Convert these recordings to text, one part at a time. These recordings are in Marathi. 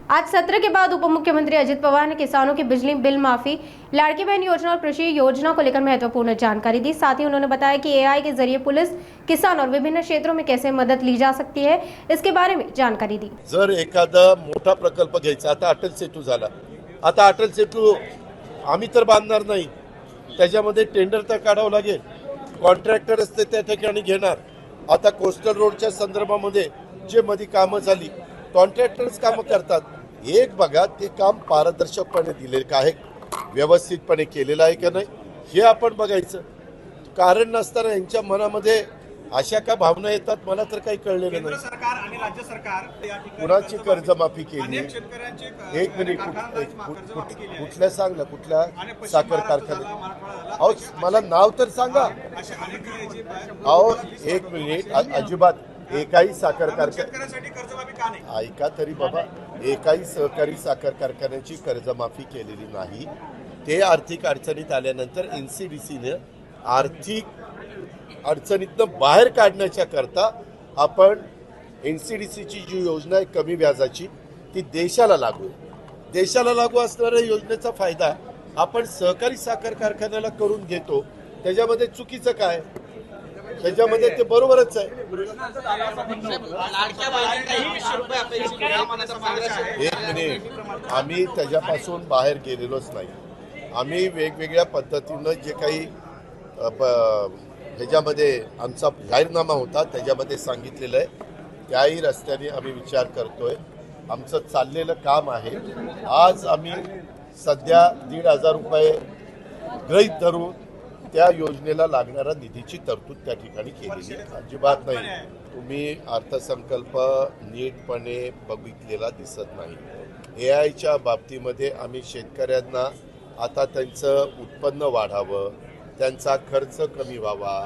आज सत्र के बाद उप मुख्यमंत्री अजित पवार ने किसानों की बिजली बिल माफी, लाड़की बहन योजना और कृषि योजना को लेकर महत्वपूर्ण जानकारी दी। साथ ही उन्होंने बताया कि एआई के जरिए पुलिस, किसान और विभिन्न क्षेत्रों में कैसे मदद ली जा सकती है, इसके बारे में जानकारी दी। जर एखादा मोठा प्रकल्प घ्यायचा, आता अटल सेतू झाला, आता अटल सेतू आम्ही तर बांधणार नाही, त्याच्यामध्ये टेंडर तर काढावं लागेल, कॉन्ट्रॅक्टर असते त्या ठिकाणी घेणार। आता कोस्टल रोडच्या संदर्भामध्ये जे मध्ये कामं झाली, कॉन्ट्रॅक्टर्स कामं करतात। एक बघा ते काम पारदर्शकपणे दिले का आहे, व्यवस्थितपणे केलेलं आहे का नाही हे आपण बघायचं। कारण नसताना यांच्या मनामध्ये अशा का भावना येतात मला तर काही कळलेलं नाही। सरकार आणि राज्य सरकार कुणाची कर्जमाफी केली? एक मिनिट, कुठल्या सांग ना, कुठल्या साखर कारखाना? अहो मला नाव तर सांगा। अहो एक मिनिट, अजिबात एकाही साखर कारखाना ऐका तरी बाबा, एकाही सहकारी साखर कारखान्याची कर्जमाफी केलेली नाही। ते आर्थिक अडचणीत आल्यानंतर एनसीडीसीने आर्थिक अडचणीतनं बाहेर काढण्याच्या करता आपण एनसीडीसीची जी योजना आहे कमी व्याजाची, ती देशाला लागू असणाऱ्या योजनेचा फायदा आपण सहकारी साखर कारखान्याला करून घेतो। त्याच्यामध्ये चुकीचं काय? त्याच्यामध्ये ते बरोबरच आहे। एक मिनिट, आम्ही त्याच्यापासून बाहेर गेलेलोच नाही। आम्ही वेगवेगळ्या पद्धतीनं जे काही ह्याच्यामध्ये आमचा जाहीरनामा होता त्याच्यामध्ये सांगितलेलं आहे, त्याही रस्त्याने आम्ही विचार करतोय। आमचं चाललेलं काम आहे। आज आम्ही सध्या 1,500 रुपये गृहीत धरून त्या योजनेला लागणारा निधीची तरतूद त्या ठिकाणी केलेली अजिबात नाही। तुम्ही अर्थसंकल्प नीटपणे बघितलेला दिसत नाही। एआयच्या बाबतीमध्ये आम्ही शेतकऱ्यांना आता त्यांचं उत्पन्न वाढावं, त्यांचा खर्च कमी व्हावा,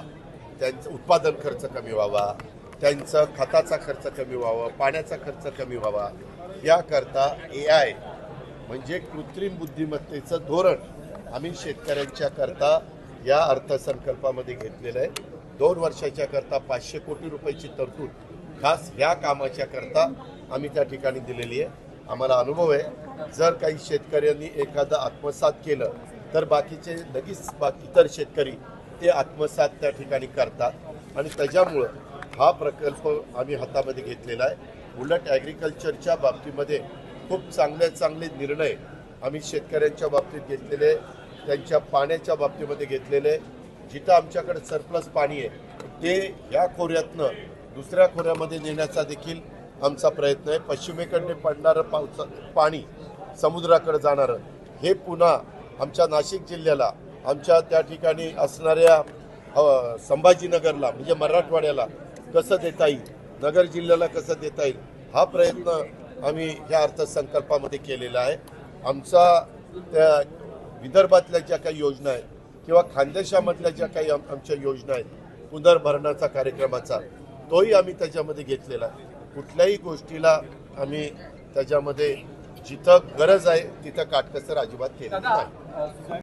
त्यांचं उत्पादन खर्च कमी व्हावा, त्यांचा खताचा खर्च कमी व्हावा, पाण्याचा खर्च कमी व्हावा, याकरता एआय म्हणजे कृत्रिम बुद्धिमत्तेचं धोरण आम्ही शेतकऱ्यांच्या करता या अर्थसंकल्पामध्ये घेतलेलं आहे। 2 वर्षाच्या करता 500 कोटी रुपयाची तरतूद खास ह्या कामाच्या करता आम्ही त्या ठिकाणी दिलेली आहे। आम्हाला अनुभव आहे, जर काही शेतकऱ्यांनी एखादं आत्मसात केलं तर बाकीचे लगेच इतर शेतकरी ते आत्मसात त्या ठिकाणी करतात आणि त्याच्यामुळं हा प्रकल्प आम्ही हातामध्ये घेतलेला आहे। उलट ॲग्रिकल्चरच्या बाबतीमध्ये खूप चांगले निर्णय आम्ही शेतकऱ्यांच्या बाबतीत घेतलेले, त्यांच्या पाण्याच्या बाबतीमध्ये घेतलेले। जिथं आमच्याकडे सरप्लस पाणी आहे ते ह्या खोऱ्यातनं दुसऱ्या खोऱ्यामध्ये नेण्याचा देखील आमचा प्रयत्न आहे। पश्चिमेकडे पडणारं पाणी समुद्राकडे जाणारं हे पुन्हा आमच्या नाशिक जिल्ह्याला, आमच्या त्या ठिकाणी असणाऱ्या संभाजीनगरला म्हणजे मराठवाड्याला कसं देता येईल, नगर जिल्ह्याला कसं देता येईल, हा प्रयत्न आम्ही ह्या अर्थसंकल्पामध्ये केलेला आहे। आमचा त्या विदर्भातल्या ज्या काही योजना आहेत किंवा खानदेशामधल्या ज्या काही आमच्या योजना आहेत पुनर्भरणाचा कार्यक्रमाचा, तोही आम्ही त्याच्यामध्ये घेतलेला आहे। कुठल्याही गोष्टीला आम्ही त्याच्यामध्ये जिथं गरज आहे तिथं काटकसर अजिबात केली नाही।